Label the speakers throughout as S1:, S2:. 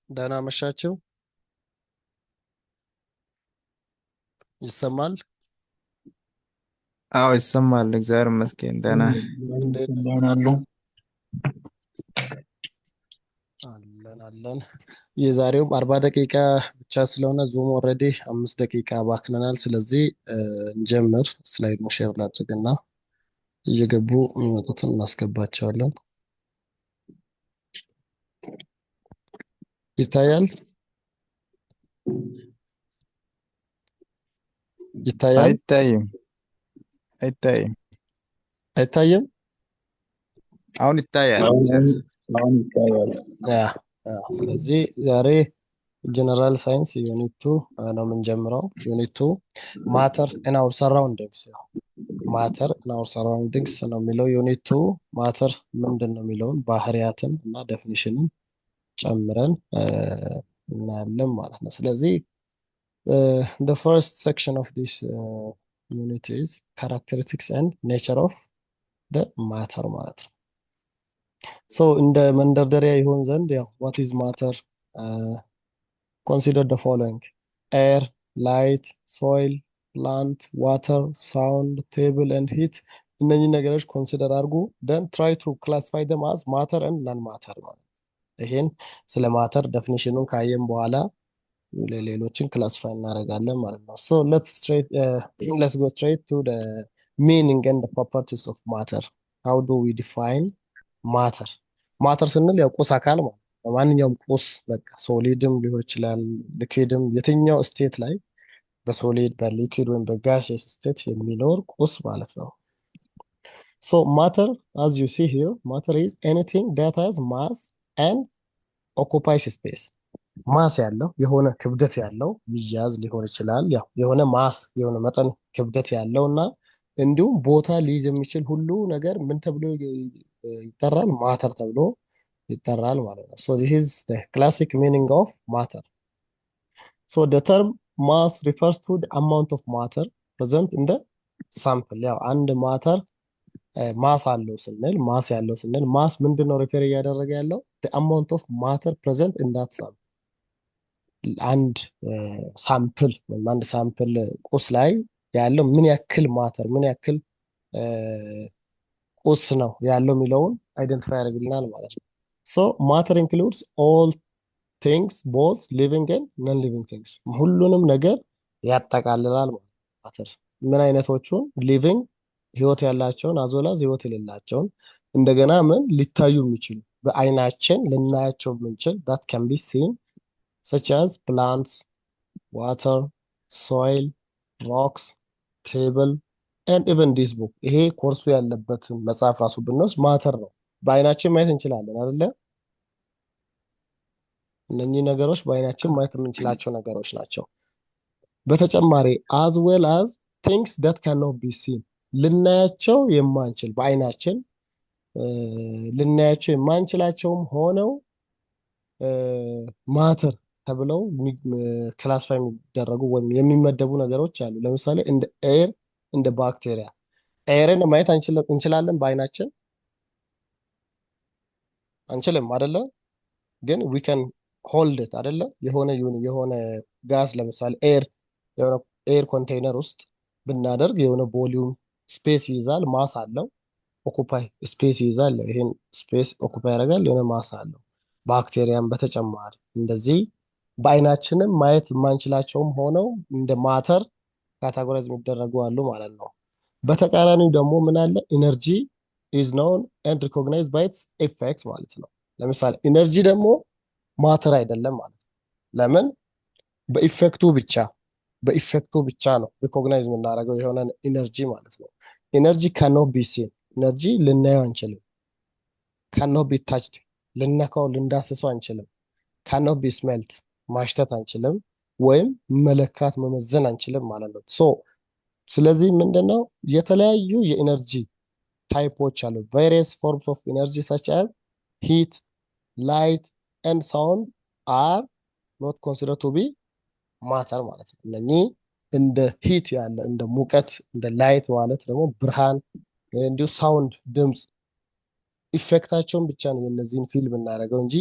S1: ደህና መሻችሁ። ይሰማል?
S2: አዎ ይሰማል። እግዚአብሔር ይመስገን ደህና።
S1: እንዴት ነው?
S2: እንደምን አሉ?
S1: አለን። የዛሬውም 40 ደቂቃ ብቻ ስለሆነ ዙም ኦልሬዲ 5 ደቂቃ ባክነናል። ስለዚህ እንጀምር። ስላይድ ሼር ላድርግና እየገቡ የሚመጡትን እናስገባቸዋለን። ይታያል? ይታያል?
S2: አይታይም አይታይም።
S1: አይታይም?
S2: አሁን ይታያል።
S3: አሁን ይታያል።
S1: ያ ስለዚህ ዛሬ ጀነራል ሳይንስ ዩኒት 2 ነው የምንጀምረው። ዩኒት 2 ማተር ኢን አወር ሰራውንዲንግስ። ማተር ኢን አወር ሰራውንዲንግስ ነው የሚለው ዩኒት 2። ማተር ምንድን ነው የሚለውን ባህሪያትን እና ዴፊኒሽንን ጨምረን እናያለን ማለት ነው። ስለዚህ the first section of this unit is characteristics and nature of the matter ማለት ነው። so እንደ መንደርደሪያ ይሆን ዘንድ ያው what is matter consider the following: air, light, soil, plant, water, sound, table and heat. እነኚህ ነገሮች ኮንሲደር አድርጉ። then try to classify them as matter and non matter ማለት ይሄን ስለ ማተር ዴፊኒሽኑን ካየን በኋላ ሌሎችን ክላሲፋይ እናደርጋለን ማለት ነው። so let's go straight to the meaning and the properties of matter. how do we define matter? ማተር ስንል ያው ቁስ አካል ማለት ነው። ማንኛውም ቁስ በቃ ሶሊድም ሊሆን ይችላል፣ ሊኩዊድም፣ የትኛው ስቴት ላይ በሶሊድ በሊኩዊድ ወይም በጋሽየስ ስቴት የሚኖር ቁስ ማለት ነው። so matter, as you see here, matter is anything that has mass and occupies space. ማስ ያለው የሆነ ክብደት ያለው ይያዝ ሊሆን ይችላል። ያው የሆነ ማስ የሆነ መጠን ክብደት ያለው እና እንዲሁም ቦታ ሊይዝ የሚችል ሁሉ ነገር ምን ተብሎ ይጠራል? ማተር ተብሎ ይጠራል ማለት ነው። so this is the classic meaning of matter. so the term mass refers to the amount of matter present in the sample. ያው አንድ ማተር ማስ አለው ስንል ማስ ያለው ስንል ማስ ምንድነው ሪፌር እያደረገ ያለው? the amount of matter present in that sample. አንድ ሳምፕል ወይም አንድ ሳምፕል ቁስ ላይ ያለው ምን ያክል ማተር ምን ያክል ቁስ ነው ያለው የሚለውን አይደንቲፋይ ያደርግልናል ማለት ነው። so matter includes all things both living and non living things. ሁሉንም ነገር ያጠቃልላል ማለት ነው። ማተር ምን አይነቶቹን? ሊቪንግ ህይወት ያላቸውን አዞላዝ ህይወት የሌላቸውን፣ እንደገና ምን ሊታዩ የሚችሉ በአይናችን ልናያቸው የምንችል that can be seen such as plants, water, soil, rocks, table and even this book. ይሄ ኮርሱ ያለበትን መጽሐፍ ራሱ ብንወስድ ማተር ነው። በአይናችን ማየት እንችላለን አይደለ? እነኚህ ነገሮች በአይናችን ማየት የምንችላቸው ነገሮች ናቸው። በተጨማሪ as well as things that cannot be seen፣ ልናያቸው የማንችል በአይናችን ልናያቸው የማንችላቸውም ሆነው ማተር ተብለው ክላሲፋይ የሚደረጉ ወይም የሚመደቡ ነገሮች አሉ። ለምሳሌ እንደ ኤር፣ እንደ ባክቴሪያ። ኤርን ማየት እንችላለን በአይናችን አንችልም አይደለ? ግን we can hold it አይደለ? የሆነ ጋዝ ለምሳሌ ኤር የሆነ ኤር ኮንቴይነር ውስጥ ብናደርግ የሆነ ቮሊዩም ስፔስ ይይዛል፣ ማስ አለው። ኦኩፓይ ስፔስ ይይዛል፣ ይሄን ስፔስ ኦኩፓይ ያደርጋል፣ የሆነ ማስ አለው። ባክቴሪያም በተጨማሪ እንደዚህ በአይናችንም ማየት የማንችላቸውም ሆነው እንደ ማተር ካታጎራይዝ የሚደረጉ አሉ ማለት ነው። በተቃራኒው ደግሞ ምን አለ? ኢነርጂ is known and recognized by its effects ማለት ነው። ለምሳሌ ኢነርጂ ደግሞ ማተር አይደለም ማለት ነው። ለምን? በኢፌክቱ ብቻ ነው ሪኮግናይዝ የምናደርገው የሆነ ኢነርጂ ማለት ነው። ኢነርጂ cannot be seen፣ ኢነርጂ ልናየው አንችልም። cannot be touched፣ ልነካው ልንዳስሰው አንችልም። cannot be smelt፣ ማሽተት አንችልም፣ ወይም መለካት መመዘን አንችልም ማለት ነው። ስለዚህ ምንድነው የተለያዩ የኢነርጂ ታይፖች አሉ። various forms of energy such as heat, light and sound are not considered to be matter ማለት ነው። እነኚህ እንደ ሂት ያለ እንደ ሙቀት እንደ ላይት ማለት ደግሞ ብርሃን፣ እንዲሁ ሳውንድ ድምፅ ኢፌክታቸውን ብቻ ነው የነዚህን ፊልም እናደርገው እንጂ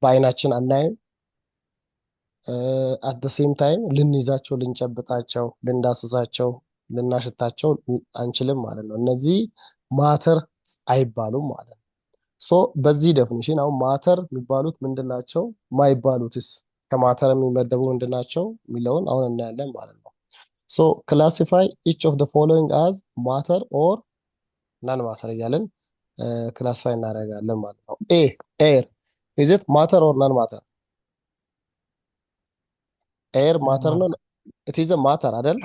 S1: በአይናችን አናይም፣ አት ደ ሴም ታይም ልንይዛቸው፣ ልንጨብጣቸው፣ ልንዳስሳቸው፣ ልናሽታቸው አንችልም ማለት ነው። እነዚህ ማተር አይባሉም ማለት ነው። ሶ በዚህ ዴፊኒሽን አሁን ማተር የሚባሉት ምንድን ናቸው፣ ማይባሉትስ ከማተር የሚመደቡ ምንድን ናቸው የሚለውን አሁን እናያለን ማለት ነው። ሶ ክላሲፋይ ኢች ኦፍ ደ ፎሎዊንግ አዝ ማተር ኦር ናን ማተር እያለን ክላሲፋይ እናደርጋለን ማለት ነው። ኤ ኤር ኢዝ ኢት ማተር ኦር ናን ማተር? ኤር ማተር ነው። ኢት ኢዝ ማተር አይደል?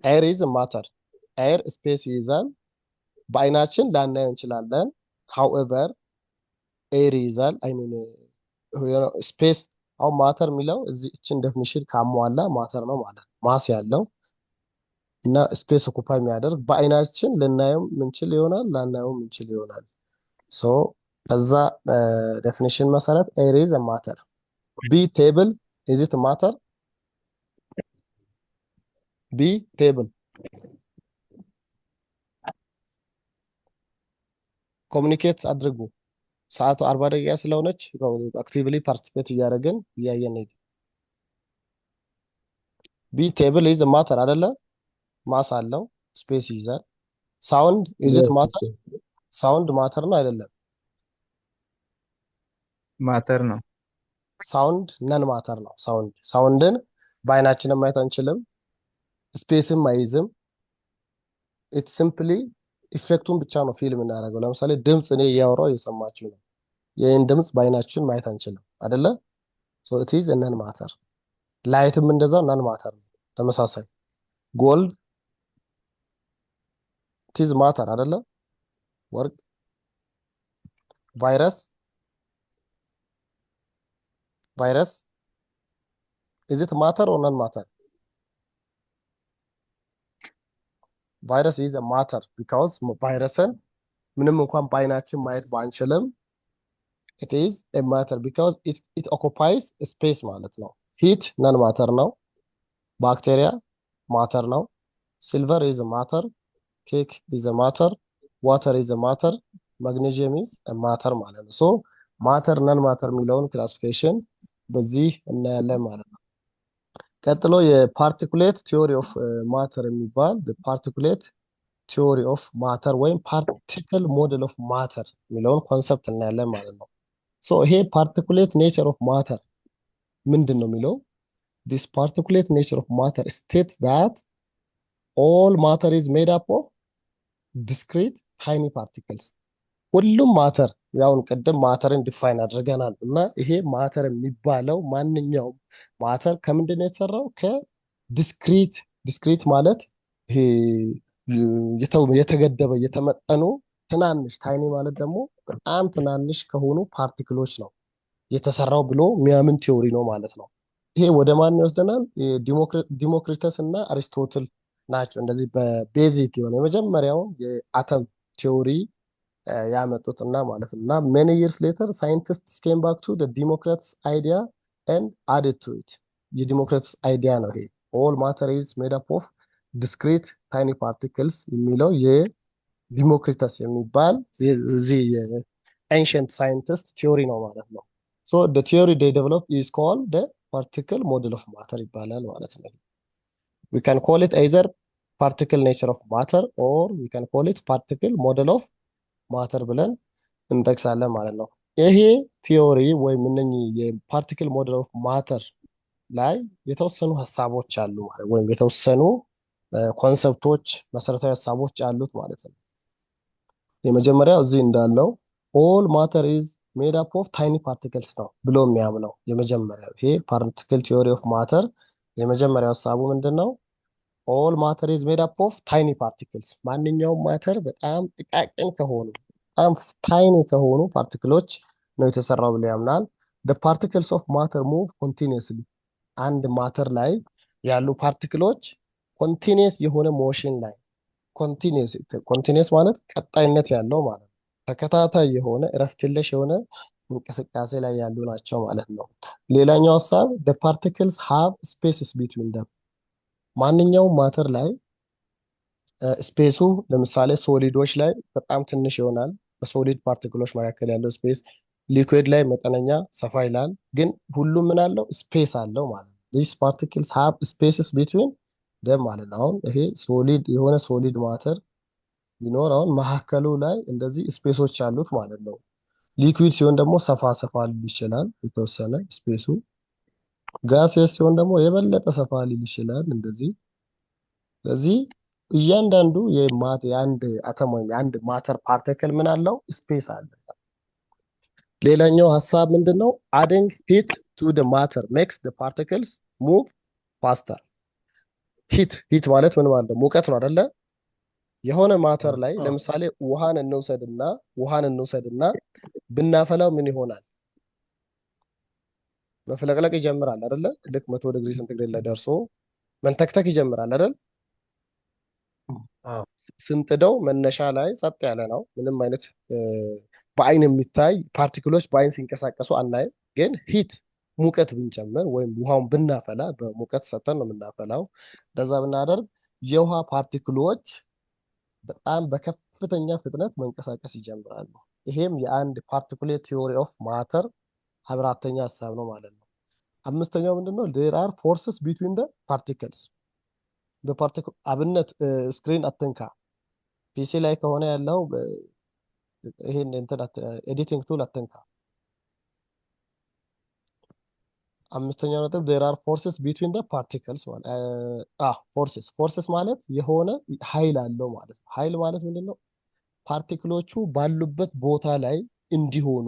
S1: ኤር ኢዝ ማተር። ኤር ስፔስ ይይዛል። በአይናችን ላናየው እንችላለን። ሃውኤቨር ኤር ይይዛል። አይ ሚን ስፔስ። አሁን ማተር የሚለው እችን ዴፊኒሽን ካሟላ ማተር ነው ማለት ነው። ማስ ያለው እና ስፔስ ኦኩፓይ የሚያደርግ በአይናችን ልናየው ምንችል ይሆናል፣ ላናየው ምንችል ይሆናል። ሶ ከዛ ዴፊኒሽን መሰረት ኤር ኢዝ ማተር። ቢ ቴብል ኢዝ ኢት ማተር? ቢ ቴብል ኮሚኒኬት አድርጉ። ሰዓቱ 40 ደቂቃ ስለሆነች አክቲቭሊ ፓርቲሲፔት እያደረግን እያየን ሄድ። ቢ ቴብል ኢዝ ማተር አይደለ? ማስ አለው፣ ስፔስ ይይዛል። ሳውንድ ኢዝ ኢት ማተር? ሳውንድ ማተር ነው አይደለም?
S2: ማተር ነው።
S1: ሳውንድ ነን ማተር ነው። ሳውንድን በአይናችንም ማየት አንችልም፣ ስፔስም አይይዝም። ኢት ሲምፕሊ ኢፌክቱን ብቻ ነው ፊልም እናደርገው። ለምሳሌ ድምፅ እኔ እያወራው እየሰማችሁ ነው። ይህን ድምፅ በአይናችን ማየት አንችልም አይደለ? ሶ ኢት ኢዝ ነን ማተር። ላይትም እንደዛው ነን ማተር ነው። ተመሳሳይ ጎልድ ኢት ኢዝ ማተር አይደለ? ወርቅ። ቫይረስ ኢዝ ኢት ማተር ኦር ነን ማተር? ቫይረስ ኢዝ ማተር ቢካውስ ቫይረስን ምንም እንኳን በአይናችን ማየት ባንችልም it is a matter because it occupies space ማለት ነው። ሂት ነን ማተር ነው። ባክቴሪያ ማተር ነው። ሲልቨር ኢዝ ማተር። ኬክ ኢዝ ማተር። ዋተር ኢዝ ማተር። ማግኔዥየም ኢዝ ማተር ማለት ነው። ሶ ማተር ነን ማተር የሚለውን ክላሲፊኬሽን በዚህ እናያለን ማለት ነው። ቀጥሎ የፓርቲኩሌት ቲዮሪ ኦፍ ማተር የሚባል ፓርቲኩሌት ቲዮሪ ኦፍ ማተር ወይም ፓርቲክል ሞዴል ኦፍ ማተር የሚለውን ኮንሰፕት እናያለን ማለት ነው። ሶ ይሄ ፓርቲኩሌት ኔቸር ኦፍ ማተር ምንድን ነው የሚለው this particulate nature of matter states that all matter is made up of discrete tiny particles። ሁሉም ማተር ያውን ቅድም ማተርን ዲፋይን አድርገናል እና ይሄ ማተር የሚባለው ማንኛውም ማተር ከምንድን ነው የተሰራው? ዲስክሪት ማለት ይሄ የተገደበ የተመጠኑ ትናንሽ፣ ታይኒ ማለት ደግሞ በጣም ትናንሽ ከሆኑ ፓርቲክሎች ነው የተሰራው ብሎ የሚያምን ቲዮሪ ነው ማለት ነው። ይሄ ወደ ማን ይወስደናል? ዲሞክሪተስ እና አሪስቶትል ናቸው እንደዚህ በቤዚክ የሆነ የመጀመሪያውን የአተም ቲዮሪ ያመጡት እና ማለት ነው። እና ሜኒ ይርስ ሌተር ሳይንቲስትስ ኬም ባክ ቱ ዲሞክሪተስ አይዲያ ኤንድ አድድ ቱ ኢት። የዲሞክሪተስ አይዲያ ነው ይሄ ኦል ማተር ኢዝ ሜድ አፕ ኦፍ ዲስክሪት ታይኒ ፓርቲክልስ የሚለው የዲሞክሪተስ የሚባል እዚህ የኤንሽንት ሳይንቲስት ቲዮሪ ነው ማለት ነው። ሶ the theory they developed is called the particle model of matter ይባላል ማለት ነው። we can call it either particle nature of matter or we can call it particle model of matter ብለን እንጠቅሳለን ማለት ነው። ይሄ ቲዮሪ ወይም እነኚህ የፓርቲክል ሞዴል ኦፍ ማተር ላይ የተወሰኑ ሀሳቦች አሉ ማለት ወይም የተወሰኑ ኮንሰፕቶች፣ መሰረታዊ ሀሳቦች አሉት ማለት ነው። የመጀመሪያው እዚህ እንዳለው ኦል ማተር ኢዝ ሜድ አፕ ኦፍ ታይኒ ፓርቲክልስ ነው ብሎ የሚያምነው የመጀመሪያው። ይሄ ፓርቲክል ቲዮሪ ኦፍ ማተር የመጀመሪያው ሀሳቡ ምንድን ነው? ኦል ማተር ኢዝ ሜድ አፕ ኦፍ ታይኒ ፓርቲክልስ፣ ማንኛውም ማተር በጣም ጥቃቅን ከሆኑ በጣም ታይኒ ከሆኑ ፓርቲክሎች ነው የተሰራው ብሎ ያምናል። the particles of matter move continuously። አንድ ማተር ላይ ያሉ ፓርቲክሎች ኮንቲኒየስ የሆነ ሞሽን ላይ ኮንቲኒየስ ማለት ቀጣይነት ያለው ማለት ነው። ተከታታይ የሆነ እረፍት የለሽ የሆነ እንቅስቃሴ ላይ ያሉ ናቸው ማለት ነው። ሌላኛው ሀሳብ the particles have spaces between them። ማንኛውም ማተር ላይ ስፔሱ ለምሳሌ ሶሊዶች ላይ በጣም ትንሽ ይሆናል። በሶሊድ ፓርቲክሎች መካከል ያለው ስፔስ ሊኩዊድ ላይ መጠነኛ ሰፋ ይላል፣ ግን ሁሉም ምን አለው? ስፔስ አለው ማለት ነው። ዲስ ፓርቲክልስ ሃቭ ስፔስስ ቢትዊን ደም ማለት ነው። አሁን ይሄ ሶሊድ የሆነ ሶሊድ ማተር ቢኖር አሁን መካከሉ ላይ እንደዚህ ስፔሶች አሉት ማለት ነው። ሊኩዊድ ሲሆን ደግሞ ሰፋ ሰፋ ሊል ይችላል የተወሰነ ስፔሱ። ጋሴስ ሲሆን ደግሞ የበለጠ ሰፋ ሊል ይችላል እንደዚህ። ስለዚህ እያንዳንዱ የአንድ አተም ወይም የአንድ ማተር ፓርቲክል ምን አለው? ስፔስ አለ። ሌላኛው ሀሳብ ምንድን ነው? አዲንግ ሂት ቱ ደ ማተር ሜክስ ደ ፓርቲክልስ ሙቭ ፋስተር። ሂት ማለት ምን ማለት ነው? ሙቀት ነው አይደለ? የሆነ ማተር ላይ ለምሳሌ ውሃን እንውሰድና ብናፈላው ምን ይሆናል? መፍለቅለቅ ይጀምራል አይደለ? ልክ 100 ዲግሪ ሴንቲግሬድ ላይ ደርሶ መንተክተክ ይጀምራል አይደል? ስንጥደው መነሻ ላይ ጸጥ ያለ ነው። ምንም አይነት በአይን የሚታይ ፓርቲክሎች በአይን ሲንቀሳቀሱ አናይም። ግን ሂት ሙቀት ብንጨምር ወይም ውሃውን ብናፈላ፣ በሙቀት ሰተን ነው የምናፈላው። እንደዛ ብናደርግ የውሃ ፓርቲክሎች በጣም በከፍተኛ ፍጥነት መንቀሳቀስ ይጀምራሉ። ይሄም የአንድ ፓርቲኩሌት ቲዮሪ ኦፍ ማተር አራተኛ ሀሳብ ነው ማለት ነው። አምስተኛው ምንድነው? ዴር አር ፎርስስ ቢትዊን ደ ፓርቲክልስ። በፓርቲክል አብነት ስክሪን አትንካ። ፒሲ ላይ ከሆነ ያለው ይሄን እንትን ኤዲቲንግ ቱል አትንካ። አምስተኛው ነጥብ ዴር አር ፎርስስ ቢትዊን ደ ፓርቲክልስ ማለት ፎርስስ ማለት የሆነ ኃይል አለው ማለት ነው። ኃይል ማለት ምንድነው? ፓርቲክሎቹ ባሉበት ቦታ ላይ እንዲሆኑ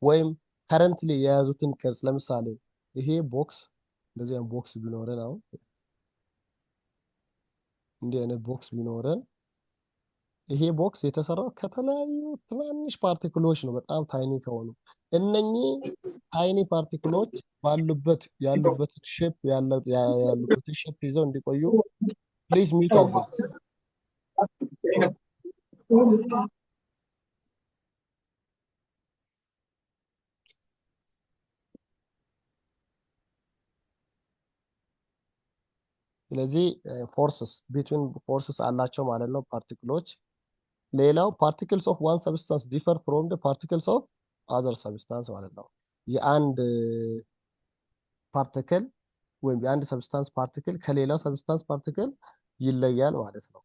S1: ወይም ከረንትሊ የያዙትን ቅርጽ፣ ለምሳሌ ይሄ ቦክስ እንደዚህ አይነት ቦክስ ቢኖረን አሁን እንዲህ አይነት ቦክስ ቢኖረን ይሄ ቦክስ የተሰራው ከተለያዩ ትናንሽ ፓርቲክሎች ነው፣ በጣም ታይኒ ከሆኑ። እነኚህ ታይኒ ፓርቲክሎች ያሉበትን ሼፕ ይዘው እንዲቆዩ ፕሊዝ ሚውት አድርጉ። ስለዚህ ፎርስስ አላቸው ማለት ነው ፓርቲክሎች። ሌላው ፓርቲክልስ ኦፍ ዋን ሰብስታንስ ዲፈር ፍሮም ደ ፓርቲክልስ ኦፍ አዘር ሰብስታንስ ማለት ነው። የአንድ ፓርቲክል ወይም የአንድ ሰብስታንስ ፓርቲክል ከሌላው ሰብስታንስ ፓርቲክል ይለያል ማለት ነው።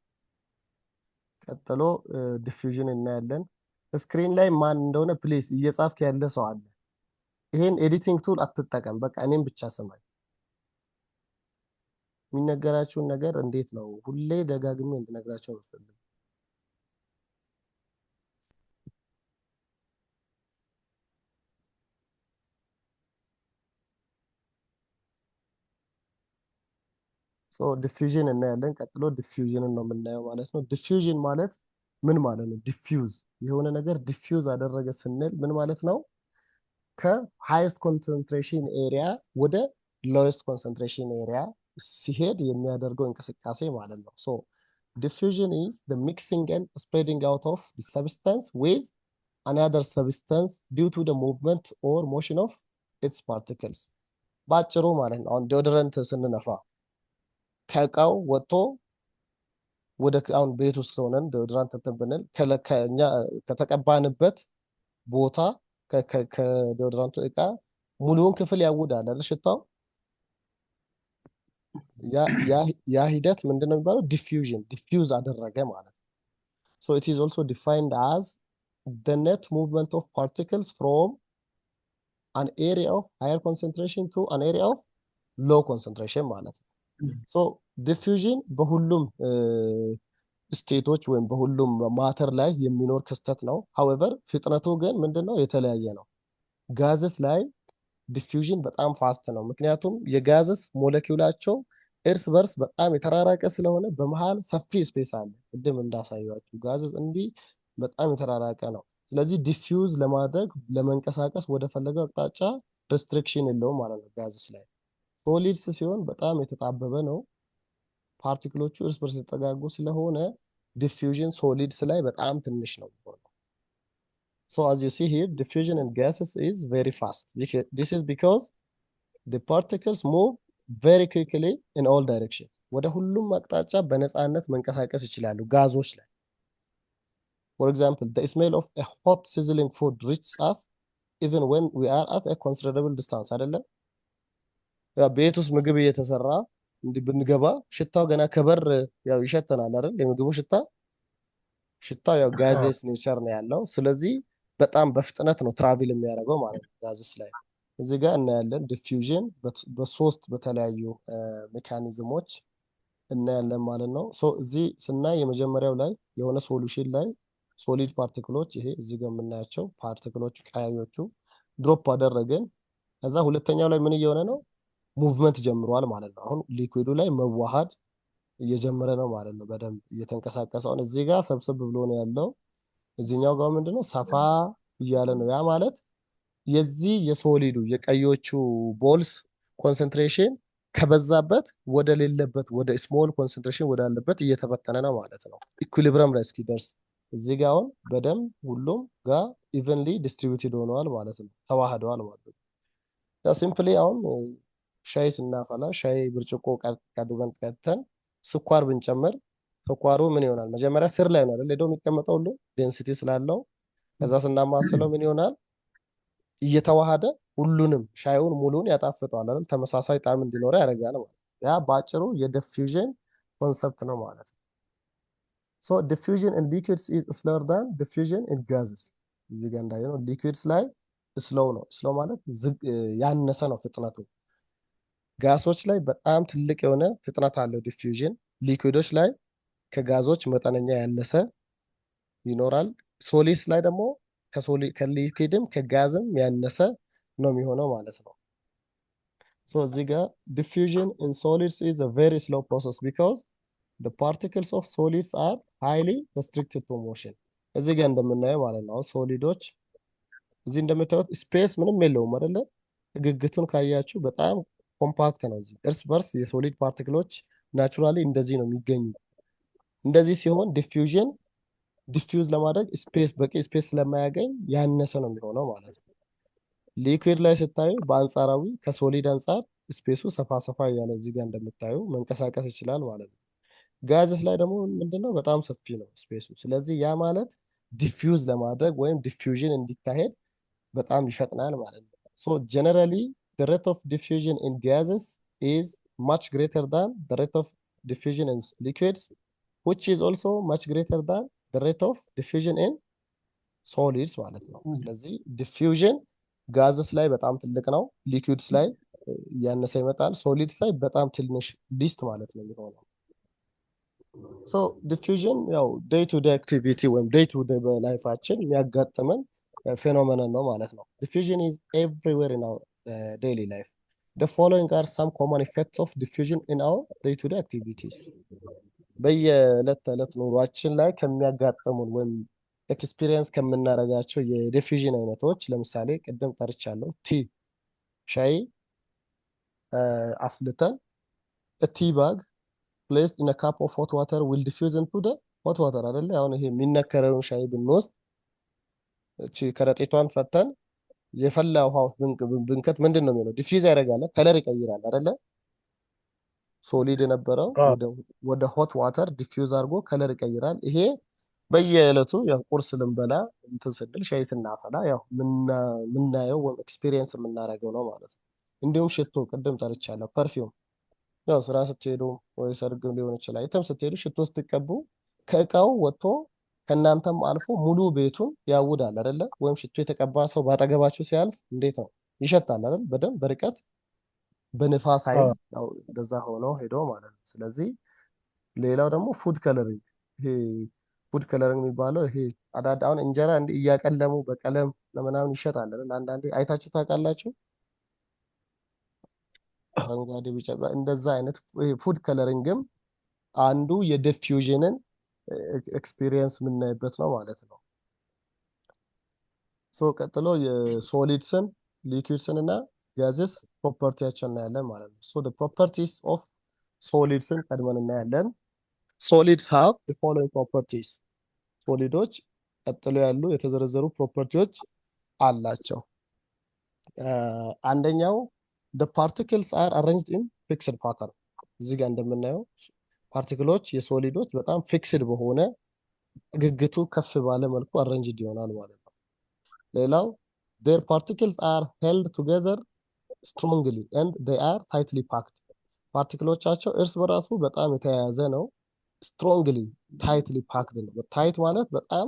S1: ቀጥሎ ዲፊውዥን እናያለን። ስክሪን ላይ ማን እንደሆነ ፕሊዝ እየጻፍክ ያለ ሰው አለ። ይሄን ኤዲቲንግ ቱል አትጠቀም። በቃ እኔም ብቻ ስማኝ። የሚነገራችሁን ነገር እንዴት ነው ሁሌ ደጋግሜ እንድነግራቸው ነው። ዲፊውዥን እናያለን። ቀጥሎ ዲፊውዥንን ነው የምናየው ማለት ነው። ዲፊውዥን ማለት ምን ማለት ነው? ዲፊውዝ የሆነ ነገር ዲፊውዝ አደረገ ስንል ምን ማለት ነው? ከሃይስት ኮንሰንትሬሽን ኤሪያ ወደ ሎዌስት ኮንሰንትሬሽን ኤሪያ ሲሄድ የሚያደርገው እንቅስቃሴ ማለት ነው። ሶ ዲፊውዥን ኢዝ ዘ ሚክሲንግ ኤንድ ስፕሬዲንግ አውት ኦፍ ዘ ሰብስታንስ ዊዝ another substance due to the movement or motion of its particles። ባጭሩ ማለት ነው አሁን ዲኦድረንት ስንነፋ ከእቃው ወጥቶ ወደ አሁን ቤት ውስጥ ሆነን ዲኦድራንት እንትን ብንል ከኛ ከተቀባንበት ቦታ ከዲኦድራንቱ እቃ ሙሉውን ክፍል ያውዳል አይደል? ሽታው ያ ሂደት ምንድነው የሚባለው? ዲፊውዥን። ዲፊውዝ አደረገ ማለት ነው። so it is also defined as the net movement of particles from an area of higher concentration to an area of low concentration ማለት ነው። ሶ ዲፊውዥን በሁሉም ስቴቶች ወይም በሁሉም ማተር ላይ የሚኖር ክስተት ነው። however ፍጥነቱ ግን ምንድነው? የተለያየ ነው። ጋዝስ ላይ ዲፊውዥን በጣም ፋስት ነው። ምክንያቱም የጋዝስ ሞለኪውላቸው እርስ በርስ በጣም የተራራቀ ስለሆነ በመሃል ሰፊ ስፔስ አለ። ቅድም እንዳሳያችሁ ጋዝስ እንዲህ በጣም የተራራቀ ነው። ስለዚህ ዲፊውዝ ለማድረግ ለመንቀሳቀስ ወደ ፈለገው አቅጣጫ ሬስትሪክሽን የለውም ማለት ነው ጋዝስ ላይ። ሶሊድስ ሲሆን በጣም የተጣበበ ነው። ፓርቲክሎቹ እርስ በርስ የተጠጋጉ ስለሆነ ዲፊውዥን ሶሊድስ ላይ በጣም ትንሽ ነው። So as you see here, diffusion in gases is very fast. This is because the particles move very quickly in all directions. ወደ ሁሉም አቅጣጫ በነፃነት መንቀሳቀስ ይችላሉ ጋዞች ላይ። For example, the smell of a hot sizzling food reaches us even when we are at a considerable distance አይደለም። ያው ቤት ውስጥ ምግብ እየተሰራ እንዲህ ብንገባ ሽታው ገና ከበር ያው ይሸተናል አይደል? የምግቡ ሽታው ያው ጋዜስ ኔቸር ነው ያለው። ስለዚህ በጣም በፍጥነት ነው ትራቭል የሚያደርገው ማለት ነው ጋዝስ ላይ። እዚህ ጋር እናያለን ዲፊውዥን በሶስት በተለያዩ ሜካኒዝሞች እናያለን ማለት ነው። ሶ እዚህ ስናይ የመጀመሪያው ላይ የሆነ ሶሉሽን ላይ ሶሊድ ፓርቲክሎች ይሄ እዚህ ጋር የምናያቸው ፓርቲክሎቹ ቀያዮቹ ድሮፕ አደረግን። ከዛ ሁለተኛው ላይ ምን እየሆነ ነው? ሙቭመንት ጀምሯል ማለት ነው። አሁን ሊኩዊዱ ላይ መዋሃድ እየጀመረ ነው ማለት ነው። በደንብ እየተንቀሳቀሰ አሁን እዚህ ጋር ሰብሰብ ብሎ ነው ያለው። እዚህኛው ጋር ምንድነው ሰፋ እያለ ነው። ያ ማለት የዚህ የሶሊዱ የቀዮቹ ቦልስ ኮንሰንትሬሽን ከበዛበት ወደ ሌለበት ወደ ስሞል ኮንሰንትሬሽን ወዳለበት እየተበተነ ነው ማለት ነው። ኢኩሊብረም ላይ እስኪደርስ እዚህ ጋር አሁን በደንብ ሁሉም ጋር ኢቨንሊ ዲስትሪቢዩትድ ሆነዋል ማለት ነው። ተዋህደዋል ማለት ነው። ያ ሲምፕሊ አሁን ሻይ ስናፈላ ሻይ ብርጭቆ ቀድመን ቀድተን ስኳር ብንጨምር ስኳሩ ምን ይሆናል? መጀመሪያ ስር ላይ ነው አይደል ሄዶ የሚቀመጠው ሁሉ ዴንሲቲ ስላለው። ከዛ ስናማስለው ምን ይሆናል? እየተዋሃደ ሁሉንም ሻዩን ሙሉን ያጣፍጠዋል አይደል? ተመሳሳይ ጣዕም እንዲኖረው ያደርጋል ማለት ነው። ያ ባጭሩ የዲፊውዥን ኮንሰፕት ነው ማለት ነው። ሶ ዲፊውዥን ኢን ሊኩዊድስ ኢዝ ስሎወር ዳን ዲፊውዥን ኢን ጋዝስ። እዚህ ጋር እንዳየነው ሊኩዊድስ ላይ ስሎው ነው። ስሎው ማለት ያነሰ ነው ፍጥነቱ። ጋሶች ላይ በጣም ትልቅ የሆነ ፍጥነት አለው ዲፊውዥን። ሊኩዊዶች ላይ ከጋዞች መጠነኛ ያነሰ ይኖራል። ሶሊድስ ላይ ደግሞ ከሊኩዊድም ከጋዝም ያነሰ ነው የሚሆነው ማለት ነው። ሶ እዚህ ጋር ዲፊውዥን ኢን ሶሊድስ ኢዝ አ ቬሪ ስሎው ፕሮሰስ ቢካዝ the particles of solids are highly restricted to motion። እዚህ ጋር እንደምናየው ማለት ነው ሶሊዶች እዚህ እንደምታዩት ስፔስ ምንም የለውም አይደለ? ግግቱን ካያችሁ በጣም ኮምፓክት ነው። እዚህ እርስ በርስ የሶሊድ ፓርቲክሎች ናቹራሊ እንደዚህ ነው የሚገኙ። እንደዚህ ሲሆን ዲፊውዝ ለማድረግ በቂ ስፔስ ስለማያገኝ ያነሰ ነው የሚሆነው ማለት ነው። ሊኩዊድ ላይ ስታዩ በአንጻራዊ ከሶሊድ አንጻር ስፔሱ ሰፋ ሰፋ እያለ እዚህ ጋር እንደምታዩ መንቀሳቀስ ይችላል ማለት ነው። ጋዝስ ላይ ደግሞ ምንድነው በጣም ሰፊ ነው ስፔሱ። ስለዚህ ያ ማለት ዲፊውዝ ለማድረግ ወይም ዲፊውዥን እንዲካሄድ በጣም ይፈጥናል ማለት ነው። ሶ ጀነራሊ the rate of diffusion in gases is much greater than the rate of diffusion in liquids, which is also much greater than the rate of diffusion in solids ማለት ነው። ስለዚህ ዲፊውዥን ጋዝስ ላይ በጣም ትልቅ ነው፣ ሊኩዊድስ ላይ እያነሰ ይመጣል፣ ሶሊድስ ላይ በጣም ትንሽ ሊስት ማለት ነው የሚሆነው። ሶ ዲፊውዥን ያው ዴይ ቱ ዴይ አክቲቪቲ ወይም ዴይ ቱ ዴይ በላይፋችን የሚያጋጥመን ፌኖሜኖን ነው ማለት ነው። ዲፊውዥን ኢዝ ኤቭሪዌር ኢን አወር ዴይሊ ላይፍ። The following are some common effects of diffusion in our day-to-day activities። በየዕለት ተዕለት ኑሯችን ላይ ከሚያጋጥሙን ወይም ኤክስፒሪየንስ ከምናደርጋቸው የዲፊውዥን አይነቶች ለምሳሌ ቅድም ጠርቻለሁ። ሻይ አፍልተን ቲ ባግ placed in a cup of hot water will diffuse into the hot water አይደለ? አሁን ይሄ የሚነከረውን ሻይ ብንወስድ እቺ ከረጢቷን ፈተን የፈላ ውሃ ብንከት ምንድን ነው የሚሆነው? ዲፊውዝ ያደርጋል፣ ከለር ይቀይራል አይደለ? ሶሊድ የነበረው ወደ ሆት ዋተር ዲፊውዝ አድርጎ ከለር ይቀይራል። ይሄ በየዕለቱ ያው ቁርስ ልንበላ እንትን ስንል ሻይ ስናፈላ ያው ምናየው ወይም ኤክስፒሪየንስ የምናደርገው ነው ማለት ነው። እንዲሁም ሽቶ ቅድም ጠርቻለሁ፣ ፐርፊውም ያው ስራ ስትሄዱ ወይ ሰርግም ሊሆን ይችላል የትም ስትሄዱ ሽቶ ስትቀቡ ከእቃው ወጥቶ ከእናንተም አልፎ ሙሉ ቤቱን ያውዳል አይደለ? ወይም ሽቶ የተቀባ ሰው ባጠገባችሁ ሲያልፍ እንዴት ነው ይሸታል አይደል? በደንብ በርቀት በንፋስ ኃይል ያው እንደዛ ሆኖ ሄዶ ማለት ነው። ስለዚህ ሌላው ደግሞ ፉድ ከለሪንግ። ይሄ ፉድ ከለሪንግ የሚባለው ይሄ አሁን እንጀራ እንዲህ እያቀለሙ በቀለም ለምናምን ይሸጣል አይደል? አንዳንዴ አይታችሁ ታውቃላችሁ? አረንጓዴ፣ ቢጫ እንደዛ አይነት ፉድ ከለሪንግም አንዱ የዲፊውዥንን ኤክስፒሪየንስ የምናይበት ነው ማለት ነው። ሶ ቀጥሎ የሶሊድስን ሊኩዊድስን እና ጋዝስ ፕሮፐርቲያቸው እናያለን ማለት ነው። ሶ the properties of solidsን ቀድመን እናያለን። solids have the following properties። ሶሊዶች ቀጥሎ ያሉ የተዘረዘሩ ፕሮፐርቲዎች አላቸው። አንደኛው the particles are arranged in fixed pattern። እዚህ ጋር እንደምናየው ፓርቲክሎች የሶሊዶች በጣም ፊክስድ በሆነ ግግቱ ከፍ ባለ መልኩ አሬንጅድ ይሆናል ማለት ነው። ሌላው their particles are held together strongly and they are tightly packed ፓርቲክሎቻቸው እርስ በራሱ በጣም የተያያዘ ነው strongly tightly packed ነው ታይት ማለት በጣም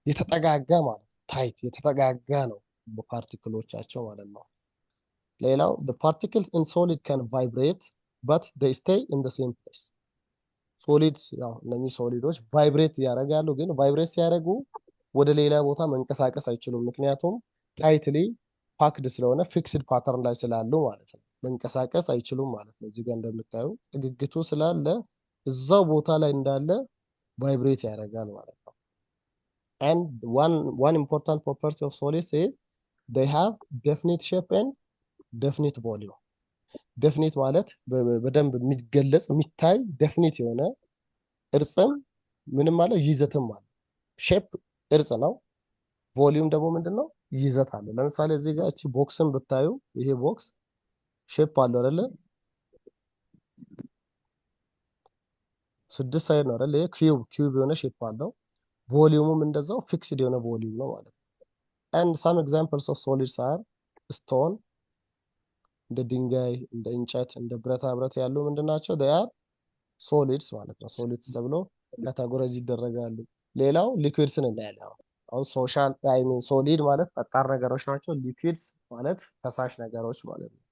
S1: የተጠጋጋ ማለት ታይት የተጠጋጋ ነው በፓርቲክሎቻቸው ማለት ነው ሌላው the particles in solid can vibrate but they stay in the same place ሶሊድስ ያው እነኚህ ሶሊዶች ቫይብሬት ያደርጋሉ ግን ቫይብሬት ሲያደርጉ ወደ ሌላ ቦታ መንቀሳቀስ አይችሉም ምክንያቱም ታይትሊ ፓክድ ስለሆነ ፊክስድ ፓተርን ላይ ስላሉ ማለት ነው መንቀሳቀስ አይችሉም ማለት ነው እዚህ ጋር እንደምታዩ ጥግግቱ ስላለ እዛው ቦታ ላይ እንዳለ ቫይብሬት ያደርጋል ማለት ነው and one important property of solids is they have definite shape and definite volume definite ማለት በደንብ የሚገለጽ የሚታይ definite የሆነ ቅርጽም ምንም ማለት ይዘትም ማለት ሼፕ ቅርጽ ነው ቮሊዩም ደግሞ ምንድነው ይዘት አለ ለምሳሌ እዚህ ጋር እቺ ቦክስን ብታዩ ይሄ ቦክስ ሼፕ አለው አይደለ ስድስት ሳይድ ነው አይደለ ኪዩብ የሆነ ሼፕ አለው ቮሊዩሙም እንደዛው ፊክስድ የሆነ ቮሊዩም ነው ማለት ነው and some examples of solids are stone እንደ ድንጋይ እንደ እንጨት እንደ ብረታ ብረት ያሉ ምንድናቸው they are solids ማለት ነው solids ተብሎ ካታጎራይዝ ይደረጋሉ ሌላው ሊኩዊድስን እናያለን አሁን ሶሻል አይ ሚን ሶሊድ ማለት ጠጣር ነገሮች ናቸው ሊኩዊድስ ማለት ፈሳሽ ነገሮች ማለት ነው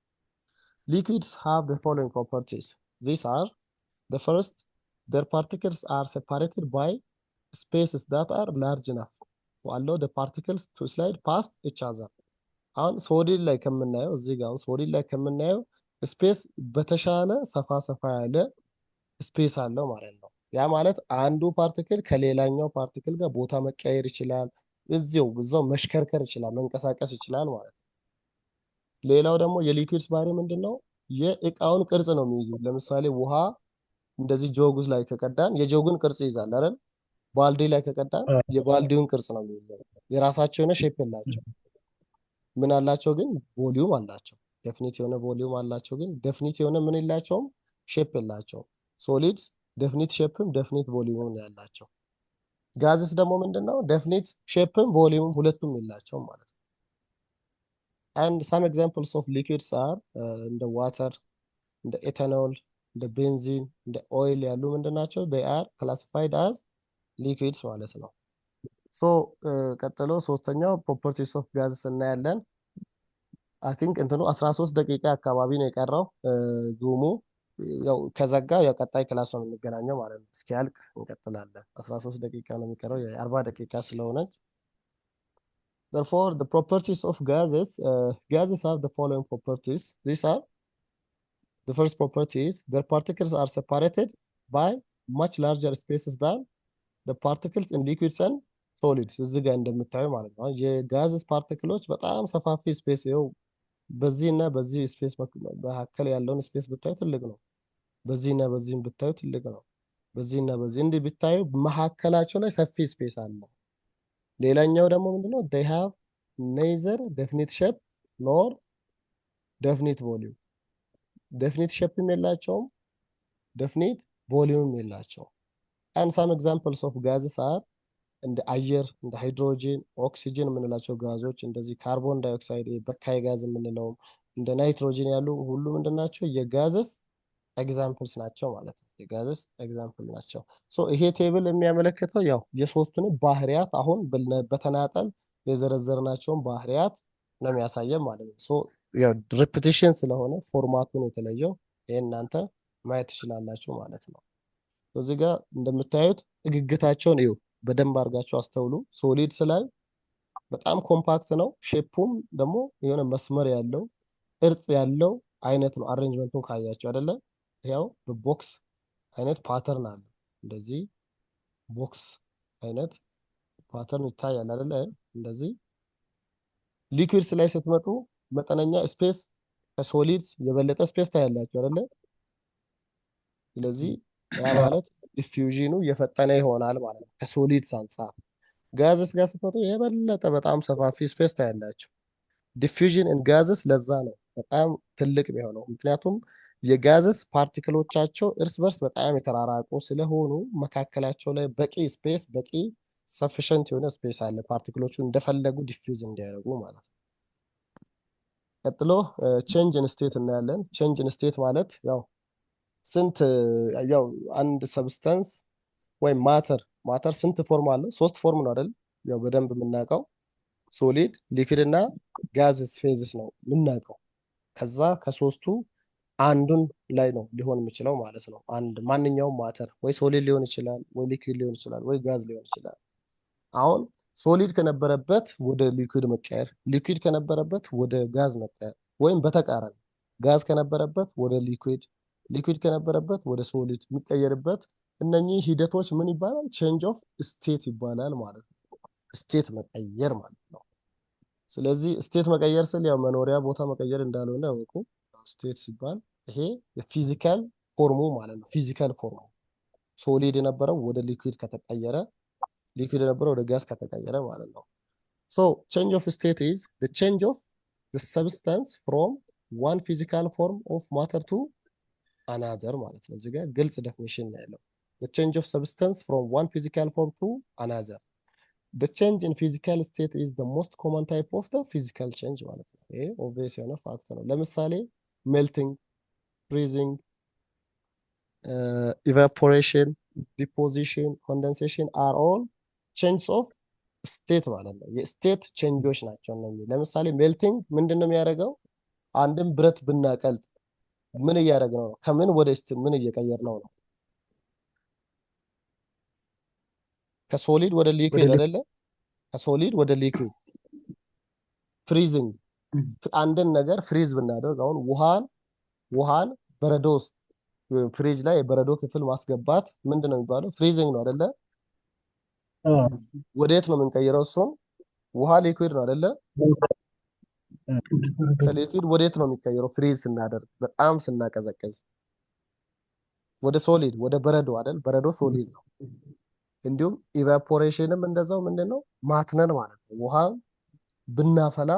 S1: liquids have the following properties these are the first their particles are separated by spaces that are large enough to allow the particles to slide past each other አሁን ሶሊድ ላይ ከምናየው እዚህ ጋር ሶሊድ ላይ ከምናየው ስፔስ በተሻለ ሰፋ ያለ ስፔስ አለው ማለት ነው ያ ማለት አንዱ ፓርቲክል ከሌላኛው ፓርቲክል ጋር ቦታ መቀየር ይችላል እዛው መሽከርከር ይችላል መንቀሳቀስ ይችላል ማለት ነው ሌላው ደግሞ የሊኩዊድስ ባህሪ ምንድነው የእቃውን ቅርጽ ነው የሚይዙት ለምሳሌ ውሃ እንደዚህ ጆጉስ ላይ ከቀዳን የጆጉን ቅርጽ ይዛል አይደል ባልዲ ላይ ከቀዳን የባልዲውን ቅርጽ ነው የሚይዘው የራሳቸው የሆነ ሼፕ የላቸው ምን አላቸው ግን ቮሊዩም አላቸው ዴፊኒት የሆነ ቮሊዩም አላቸው ግን ዴፊኒት የሆነ ምን የላቸውም ሼፕ የላቸው ሶሊድስ ዴፊኒት ሼፕም ዴፊኒት ቮሊዩምም ነው ያላቸው ጋዝስ ደግሞ ምንድነው ዴፊኒት ሼፕም ቮሊዩምም ሁለቱም የላቸው ማለት ነው and some examples of liquids are the water the ethanol the benzene the oil ያሉ ምንድናቸው they are classified as liquids ማለት ነው ሶ ቀጥሎ ሶስተኛው properties of gases እናያለን I think እንትኑ 13 ደቂቃ አካባቢ ነው የቀረው ዙሙ ያው ከዘጋ ያው ቀጣይ ክላስ ነው የምንገናኘው ማለት ነው እስኪያልቅ እንቀጥላለን 13 ደቂቃ ነው የሚቀረው የ40 ደቂቃ ስለሆነ therefore the properties of gases have the following properties these are the first property is their particles are separated by much larger spaces than the particles in liquids and solids እዚህ ጋር እንደምታዩ ማለት ነው የጋዝስ ፓርቲክሎች በጣም ሰፋፊ ስፔስ ይኸው በዚህና በዚህ ስፔስ መካከል ያለውን ስፔስ ብታዩ ትልቅ ነው በዚህና በዚህም ብታዩ ትልቅ ነው በዚህና በዚህ እንዲህ ብታዩ መካከላቸው ላይ ሰፊ ስፔስ አለ ሌላኛው ደግሞ ምንድነው they have neither definite shape nor definite volume definite shape የላቸውም definite volume የላቸውም and some examples of gases are እንደ አየር እንደ ሃይድሮጂን ኦክሲጅን የምንላቸው ጋዞች እንደዚህ ካርቦን ዳይኦክሳይድ በካይ ጋዝ የምንለው እንደ ናይትሮጂን ያሉ ሁሉ ምንድናቸው የጋዝስ ኤግዛምፕልስ ናቸው ማለት ነው የጋዝስ ኤግዛምፕል ናቸው ሶ ይሄ ቴብል የሚያመለክተው ያው የሶስቱን ባህሪያት አሁን በተናጠል የዘረዘርናቸውን ባህሪያት ነው የሚያሳየው ማለት ነው ሶ ያው ሪፒቲሽን ስለሆነ ፎርማቱን የተለየው እናንተ ማየት ትችላላችሁ ማለት ነው እዚህ ጋር እንደምታዩት ጥግግታቸውን እዩ በደንብ አድርጋችሁ አስተውሉ ሶሊድስ ላይ በጣም ኮምፓክት ነው ሼፑም ደግሞ የሆነ መስመር ያለው ቅርጽ ያለው አይነት ነው አሬንጅመንቱን ካያችሁ አይደለ ያው በቦክስ አይነት ፓተርን አለ እንደዚህ ቦክስ አይነት ፓተርን ይታያል አይደለ እንደዚህ ሊኩዊድስ ላይ ስትመጡ መጠነኛ ስፔስ ከሶሊድስ የበለጠ ስፔስ ታያላችሁ አይደለ ስለዚህ ያ ማለት ዲፊውዥኑ የፈጠነ ይሆናል ማለት ነው ከሶሊድስ አንፃር ጋዝስ ጋር ስትመጡ የበለጠ በጣም ሰፋፊ ስፔስ ታያላችሁ ዲፊውዥን ኢን ጋዝስ ለዛ ነው በጣም ትልቅ የሚሆነው ምክንያቱም የጋዝስ ፓርቲክሎቻቸው እርስ በርስ በጣም የተራራቁ ስለሆኑ መካከላቸው ላይ በቂ ስፔስ በቂ ሰፊሽንት የሆነ ስፔስ አለ ፓርቲክሎቹ እንደፈለጉ ዲፊውዝ እንዲያደርጉ ማለት ነው ቀጥሎ ቼንጅ ኢን ስቴት እናያለን። ቼንጅ ኢን ስቴት ማለት ያው ስንት ያው አንድ ሰብስታንስ ወይም ማተር ስንት ፎርም አለው? 3 ፎርም ነው አይደል? ያው በደንብ የምናውቀው ሶሊድ፣ ሊኩዊድ እና ጋዝስ ፌዝስ ነው የምናውቀው። ከዛ ከሶስቱ አንዱን ላይ ነው ሊሆን የሚችለው ማለት ነው። አንድ ማንኛውም ማተር ወይ ሶሊድ ሊሆን ይችላል፣ ወይ ሊኩዊድ ሊሆን ይችላል፣ ወይ ጋዝ ሊሆን ይችላል። አሁን ሶሊድ ከነበረበት ወደ ሊኩዊድ መቀየር፣ ሊኩዊድ ከነበረበት ወደ ጋዝ መቀየር፣ ወይም በተቃራኒ ጋዝ ከነበረበት ወደ ሊኩዊድ፣ ሊኩዊድ ከነበረበት ወደ ሶሊድ የሚቀየርበት እነኚህ ሂደቶች ምን ይባላል? ቼንጅ ኦፍ ስቴት ይባላል ማለት ነው። ስቴት መቀየር ማለት ነው። ስለዚህ ስቴት መቀየር ስል ያው መኖሪያ ቦታ መቀየር እንዳልሆነ ያወቁ። ስቴት ሲባል ይሄ የፊዚካል ፎርሙ ማለት ነው። ፊዚካል ፎርሙ ሶሊድ የነበረው ወደ ሊኩዊድ ከተቀየረ፣ ሊኩዊድ የነበረው ወደ ጋዝ ከተቀየረ ማለት ነው። ሶ ቼንጅ ኦፍ ስቴት ኢዝ ዘ ቼንጅ ኦፍ ዘ ሰብስታንስ ፍሮም ዋን ፊዚካል ፎርም ኦፍ ማተር ቱ አናዘር ማለት ነው። እዚህ ጋር ግልጽ ዴፊኒሽን ነው ያለው። ዘ ቼንጅ ኦፍ ሰብስታንስ ፍሮም ዋን ፊዚካል ፎርም ቱ አናዘር the change in physical state is the most common type of the physical change ማለት ነው። ይሄ ኦብቪየስ የሆነ ፋክት ነው። ለምሳሌ melting, freezing, evaporation, deposition, condensation are all changes of state ማለት ነው። የስቴት ቼንጆች ናቸው እነዚህ። ለምሳሌ ሜልቲንግ ምንድን ነው የሚያደርገው? አንድን ብረት ብናቀልጥ ምን እያደረግነው ነው? ከምን ወደ ምን እየቀየርነው ነው? ከሶሊድ ወደ ሊኩዊድ አይደለ? ከሶሊድ ወደ ሊኩዊድ። ፍሪዚንግ አንድን ነገር ፍሪዝ ብናደርግ አሁን ውሃን በረዶ ውስጥ ፍሪጅ ላይ የበረዶ ክፍል ማስገባት ምንድን ነው የሚባለው? ፍሪዚንግ ነው አይደለ? ወዴት ነው የምንቀይረው? እሱም ውሃ ሊኩዊድ ነው አይደለ? ከሊኩዊድ ወዴት ነው የሚቀየረው? ፍሪዝ ስናደርግ በጣም ስናቀዘቅዝ ወደ ሶሊድ ወደ በረዶ አይደል? በረዶ ሶሊድ ነው። እንዲሁም ኢቫፖሬሽንም እንደዛው ምንድን ነው? ማትነን ማለት ነው። ውሃን ብናፈላ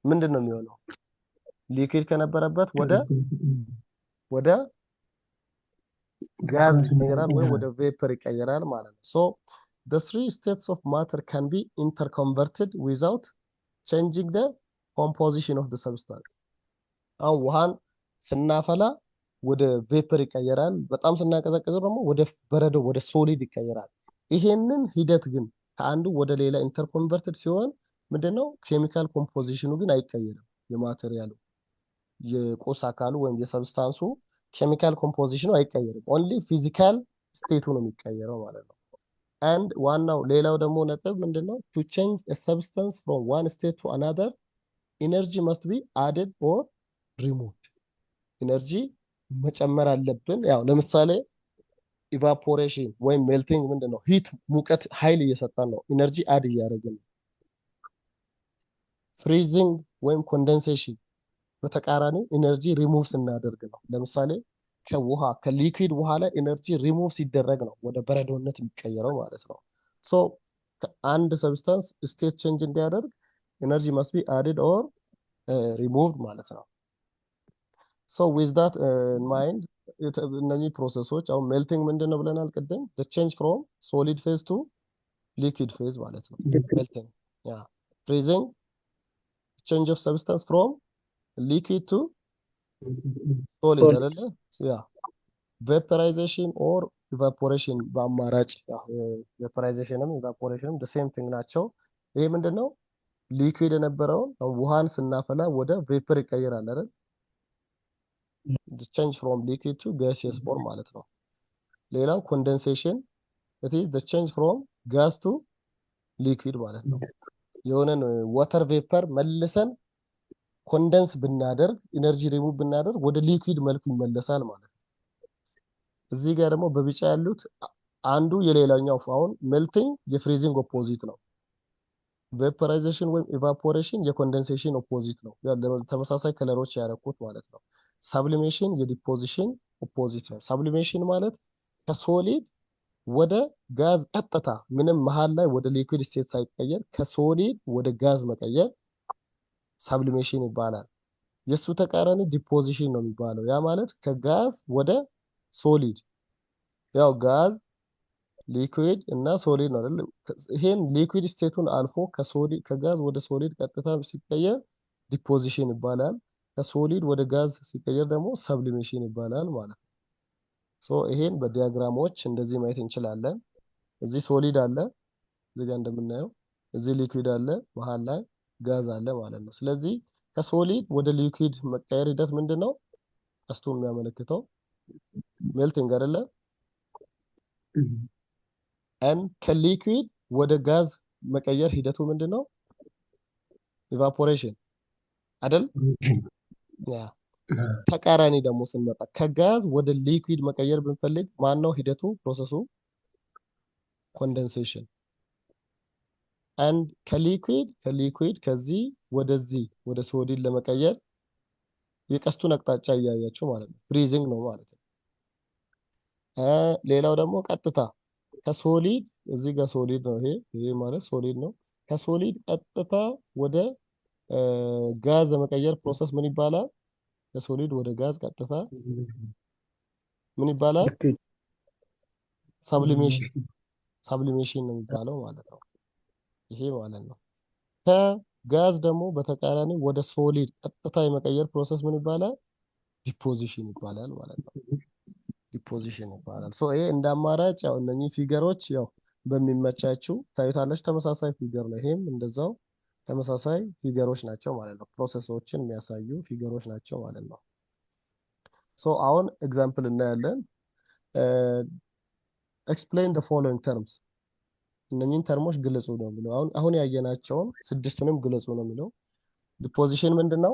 S1: ምንድን ነው የሚሆነው? ሊኩዊድ ከነበረበት ወደ ጋዝ ይቀየራል ወይ ወደ ቬፐር ይቀየራል ማለት ነው። ሶ the three states of matter can be interconverted without changing the composition of the substance። አሁን ውሃን ስናፈላ ወደ ቬፐር ይቀየራል። በጣም ስናቀዘቅዘው ደግሞ ወደ በረዶ ወደ ሶሊድ ይቀየራል። ይሄንን ሂደት ግን ከአንዱ ወደ ሌላ ኢንተርኮንቨርትድ ሲሆን ምንድነው? ኬሚካል ኮምፖዚሽኑ ግን አይቀየርም። የማቴሪያሉ የቁስ አካሉ ወይም የሰብስታንሱ ኬሚካል ኮምፖዚሽኑ አይቀየርም። ኦንሊ ፊዚካል ስቴቱ ነው የሚቀየረው ማለት ነው። አንድ ዋናው ሌላው ደግሞ ነጥብ ምንድነው? to change a substance from one state to another energy must be added or removed። ኢነርጂ መጨመር አለብን። ያው ለምሳሌ ኢቫፖሬሽን ወይም ሜልቲንግ ምንድነው? ሂት ሙቀት ኃይል እየሰጠን ነው። ኢነርጂ አድ እያደረግን ነው። ፍሪዚንግ ወይም ኮንደንሴሽን በተቃራኒ ኢነርጂ ሪሙቭ ስናደርግ ነው። ለምሳሌ ከውሃ ከሊኩዊድ ውሃ ላይ ኢነርጂ ሪሙቭ ሲደረግ ነው ወደ በረዶነት የሚቀየረው ማለት ነው። ሶ አንድ ሰብስታንስ ስቴት ቼንጅ እንዲያደርግ ኢነርጂ must be added or removed ማለት ነው። ሶ with that in mind እነዚህ ፕሮሰሶች አሁን ሜልቲንግ ምንድን ነው ብለናል ቅድም? the change from solid phase to liquid phase ማለት ነው ሜልቲንግ። ያ freezing change of substance from liquid to solid አይደለ? ያ vaporization or evaporation በአማራጭ vaporization evaporation the same thing ናቸው። ይሄ ምንድነው? ሊኩዊድ የነበረውን ውሃን ስናፈላ ወደ ቬፐር ይቀየራል አይደል? the change from liquid to gaseous form ማለት ነው። ሌላው ኮንደንሴሽን it is the change from gas to liquid ማለት ነው። የሆነን ዋተር ቬፐር መልሰን ኮንደንስ ብናደርግ ኢነርጂ ሪሙቭ ብናደርግ ወደ ሊኩዊድ መልኩ ይመለሳል ማለት ነው። እዚህ ጋር ደግሞ በቢጫ ያሉት አንዱ የሌላኛው አሁን ሜልቲንግ የፍሪዚንግ ኦፖዚት ነው። ቬፐራይዜሽን ወይም ኢቫፖሬሽን የኮንደንሴሽን ኦፖዚት ነው። ተመሳሳይ ከለሮች ያደረኩት ማለት ነው። ሳብሊሜሽን የዲፖዚሽን ኦፖዚት ነው። ሳብሊሜሽን ማለት ከሶሊድ ወደ ጋዝ ቀጥታ ምንም መሃል ላይ ወደ ሊኩዊድ ስቴት ሳይቀየር ከሶሊድ ወደ ጋዝ መቀየር ሳብሊሜሽን ይባላል። የሱ ተቃራኒ ዲፖዚሽን ነው የሚባለው። ያ ማለት ከጋዝ ወደ ሶሊድ፣ ያው ጋዝ ሊኩዊድ እና ሶሊድ ነው አይደል? ይሄን ሊኩዊድ ስቴቱን አልፎ ከጋዝ ወደ ሶሊድ ቀጥታ ሲቀየር ዲፖዚሽን ይባላል። ከሶሊድ ወደ ጋዝ ሲቀየር ደግሞ ሰብሊሜሽን ይባላል ማለት ነው። ሶ ይሄን በዲያግራሞች እንደዚህ ማየት እንችላለን። እዚህ ሶሊድ አለ፣ እዚህ ጋር እንደምናየው እዚህ ሊኩዊድ አለ፣ መሀል ላይ ጋዝ አለ ማለት ነው። ስለዚህ ከሶሊድ ወደ ሊኩዊድ መቀየር ሂደት ምንድን ነው? ቀስቱ የሚያመለክተው ሜልቲንግ አይደለ? ከሊኩዊድ ወደ ጋዝ መቀየር ሂደቱ ምንድን ነው? ኢቫፖሬሽን አይደል? ያ ተቃራኒ ደግሞ ስንመጣ ከጋዝ ወደ ሊኩዊድ መቀየር ብንፈልግ ማን ነው ሂደቱ? ፕሮሰሱ ኮንደንሴሽን። አንድ ከሊኩዊድ ከዚህ ወደዚህ ወደ ሶሊድ ለመቀየር የቀስቱን አቅጣጫ እያያችሁ ማለት ነው፣ ፍሪዚንግ ነው ማለት ነው። ሌላው ደግሞ ቀጥታ ከሶሊድ እዚህ ጋር ሶሊድ ነው፣ ይሄ ማለት ሶሊድ ነው። ከሶሊድ ቀጥታ ወደ ጋዝ ለመቀየር ፕሮሰስ ምን ይባላል? ከሶሊድ ወደ ጋዝ ቀጥታ ምን ይባላል? ሰብሊሜሽን ነው የሚባለው ማለት ነው። ይሄ ማለት ነው። ከጋዝ ደግሞ በተቃራኒ ወደ ሶሊድ ቀጥታ የመቀየር ፕሮሰስ ምን ይባላል? ዲፖዚሽን ይባላል ማለት ነው። ዲፖዚሽን ይባላል። ሶ ይሄ እንደ አማራጭ ያው እነኚህ ፊገሮች ያው በሚመቻችሁ ታዩታለች። ተመሳሳይ ፊገር ነው። ይሄም እንደዛው ተመሳሳይ ፊገሮች ናቸው ማለት ነው። ፕሮሰሶችን የሚያሳዩ ፊገሮች ናቸው ማለት ነው። ሶ አሁን ኤግዛምፕል እናያለን። ኤክስፕሌን ዘ ፎሎዊንግ ተርምስ፣ እነኚህን ተርሞች ግለጹ ነው የሚለው። አሁን ያየናቸውን ስድስቱንም ግለጹ ነው የሚለው። ዲፖዚሽን ምንድን ነው?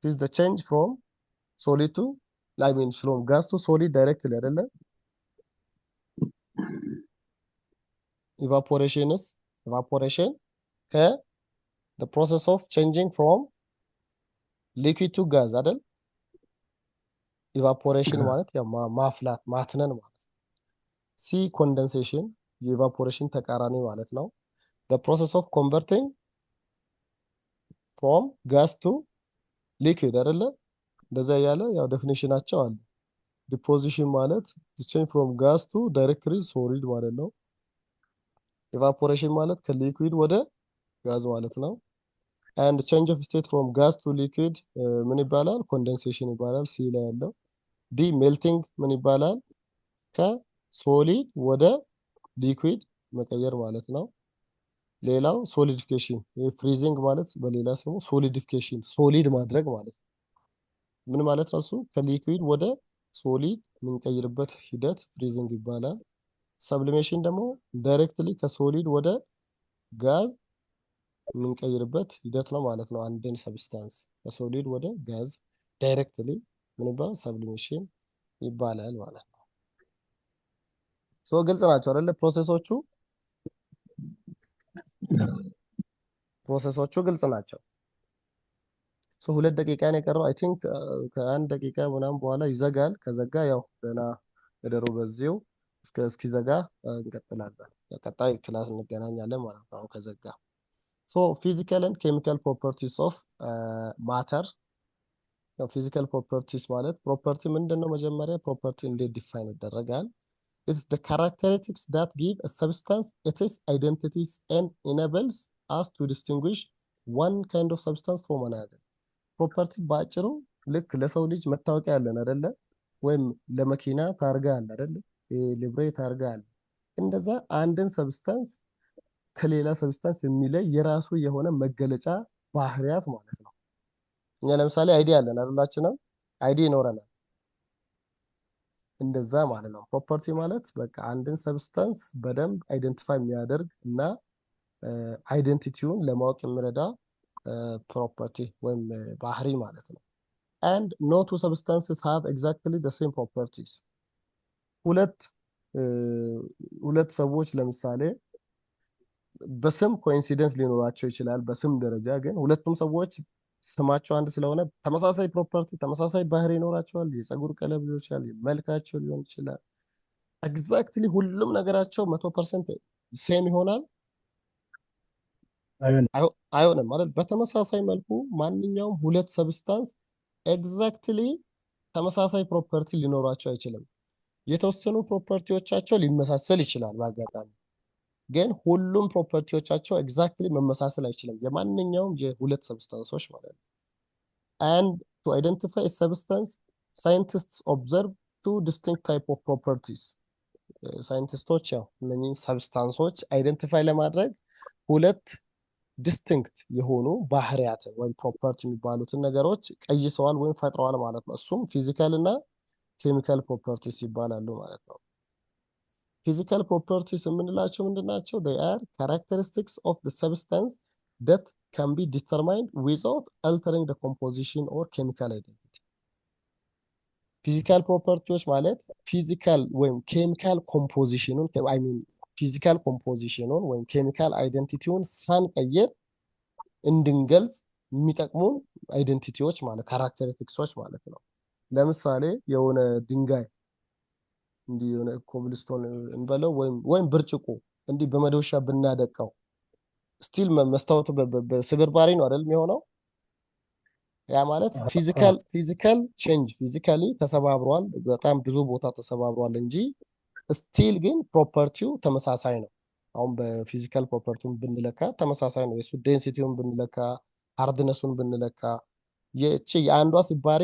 S1: ኢዝ ዘ ቼንጅ ፍሮም ሶሊድ ቱ ፍሮም ጋዝ ቱ ሶሊድ ዳይሬክትሊ አይደለ? ኢቫፖሬሽን the process of changing from liquid to gas አይደል? ኢቫፖሬሽን ማለት ያው ማፍላት ማትነን ማለት ነው። ሲ ኮንደንሴሽን የኢቫፖሬሽን ተቃራኒ ማለት ነው። the process of converting from gas to liquid አይደለ? እንደዛ ያለ ያው ዴፊኒሽናቸው አለ። ዲፖዚሽን ማለት change from gas to directly solid ማለት ነው። ኢቫፖሬሽን ማለት ከሊኩዊድ ወደ ጋዝ ማለት ነው። and change of state from gas to liquid ምን ይባላል? ኮንደንሴሽን ይባላል። ሲ ላይ ያለው። ዲ ሜልቲንግ ምን ይባላል? ከሶሊድ ወደ ሊኩዊድ መቀየር ማለት ነው። ሌላው ሶሊዲፊኬሽን፣ ፍሪዚንግ ማለት በሌላ ስሙ ሶሊዲፊኬሽን፣ ሶሊድ ማድረግ ማለት ነው። ምን ማለት ነው? እሱ ከሊኩዊድ ወደ ሶሊድ የምንቀይርበት ሂደት ፍሪዚንግ ይባላል። ሰብሊሜሽን ደግሞ ዳይሬክትሊ ከሶሊድ ወደ ጋዝ የምንቀይርበት ሂደት ነው ማለት ነው። አንድን ሰብስታንስ ከሶሊድ ወደ ጋዝ ዳይሬክትሊ ምን ይባላል? ሰብሊሜሽን ይባላል ማለት ነው። ሶ ግልጽ ናቸው አይደለ? ፕሮሰሶቹ ግልጽ ናቸው። ሶ 2 ደቂቃ ነው የቀረው። አይ ቲንክ ከ1 ደቂቃ ምናምን በኋላ ይዘጋል። ከዘጋ ያው ደህና እደሩ። በዚሁ እስኪዘጋ እንቀጥላለን። ቀጣይ ክላስ እንገናኛለን ማለት ነው። አሁን ከዘጋ ሶ ፊዚካል ኤንድ ኬሚካል ፕሮፐርቲስ ኦፍ ማተር። ያው ፊዚካል ፕሮፐርቲስ ማለት ፕሮፐርቲ ምንድን ነው? መጀመሪያ ፕሮፐርቲ እንዴት ዲፋይን ይደረጋል? It's the characteristics that give a substance its identities and enables us to distinguish one kind of substance from another. ፕሮፐርቲ ባጭሩ ልክ ለሰው ልጅ መታወቂያ አለን አይደለ? ወይም ለመኪና ታርጋ አለ አይደለ? ሊብሬ ታርጋ አለ። እንደዛ አንድን ሰብስታንስ ከሌላ ሰብስታንስ የሚለይ የራሱ የሆነ መገለጫ ባህሪያት ማለት ነው። እኛ ለምሳሌ አይዲ አለን አይደላችንም? አይዲ ይኖረናል። እንደዛ ማለት ነው። ፕሮፐርቲ ማለት በቃ አንድን ሰብስታንስ በደንብ አይደንቲፋይ የሚያደርግ እና አይደንቲቲውን ለማወቅ የሚረዳ ፕሮፐርቲ ወይም ባህሪ ማለት ነው። and no two substances have exactly the same properties። ሁለት ሰዎች ለምሳሌ በስም ኮኢንሲደንስ ሊኖራቸው ይችላል። በስም ደረጃ ግን ሁለቱም ሰዎች ስማቸው አንድ ስለሆነ ተመሳሳይ ፕሮፐርቲ ተመሳሳይ ባህሪ ይኖራቸዋል። የፀጉር ቀለም ሊሆን ይችላል፣ መልካቸው ሊሆን ይችላል። ኤግዛክትሊ ሁሉም ነገራቸው 100% ሴም ይሆናል አይሆንም ማለት። በተመሳሳይ መልኩ ማንኛውም ሁለት ሰብስታንስ ኤግዛክትሊ ተመሳሳይ ፕሮፐርቲ ሊኖራቸው አይችልም። የተወሰኑ ፕሮፐርቲዎቻቸው ሊመሳሰል ይችላል በአጋጣሚ። ግን ሁሉም ፕሮፐርቲዎቻቸው ኤግዛክትሊ መመሳሰል አይችልም የማንኛውም የሁለት ሰብስታንሶች ማለት ነው። and to identify a substance scientists observe two distinct type of properties ሳይንቲስቶች ያው እነኚህ ሰብስታንሶች አይደንቲፋይ ለማድረግ ሁለት ዲስቲንክት የሆኑ ባህሪያትን ወይም ፕሮፐርቲ የሚባሉትን ነገሮች ቀይሰዋል ወይም ፈጥረዋል ማለት ነው። እሱም ፊዚካል እና ኬሚካል ፕሮፐርቲስ ይባላሉ ማለት ነው። ፊዚካል ፕሮፐርቲስ የምንላቸው ምንድናቸው? they are characteristics of the substance that can be determined without altering the composition or chemical identity. ፊዚካል ፕሮፐርቲዎች ማለት ፊዚካል ወይም ኬሚካል ኮምፖዚሽኑን አይ ሚን ፊዚካል ኮምፖዚሽኑን ወይም ኬሚካል አይደንቲቲውን ሳንቀይር እንድንገልጽ የሚጠቅሙን አይደንቲቲዎች ማለት ካራክተሪስቲክሶች ማለት ነው። ለምሳሌ የሆነ ድንጋይ እንዲህ የሆነ ኮብልስቶን እንበለው ወይም ብርጭቆ እንዲህ በመዶሻ ብናደቀው ስቲል መስታወቱ በስብርባሪ ነው አይደል የሚሆነው? ያ ማለት ፊዚካል ቼንጅ ፊዚካሊ ተሰባብሯል፣ በጣም ብዙ ቦታ ተሰባብሯል እንጂ ስቲል ግን ፕሮፐርቲው ተመሳሳይ ነው። አሁን በፊዚካል ፕሮፐርቲውን ብንለካ ተመሳሳይ ነው። የሱ ዴንሲቲውን ብንለካ፣ ሃርድነሱን ብንለካ የአንዷ ሲባሪ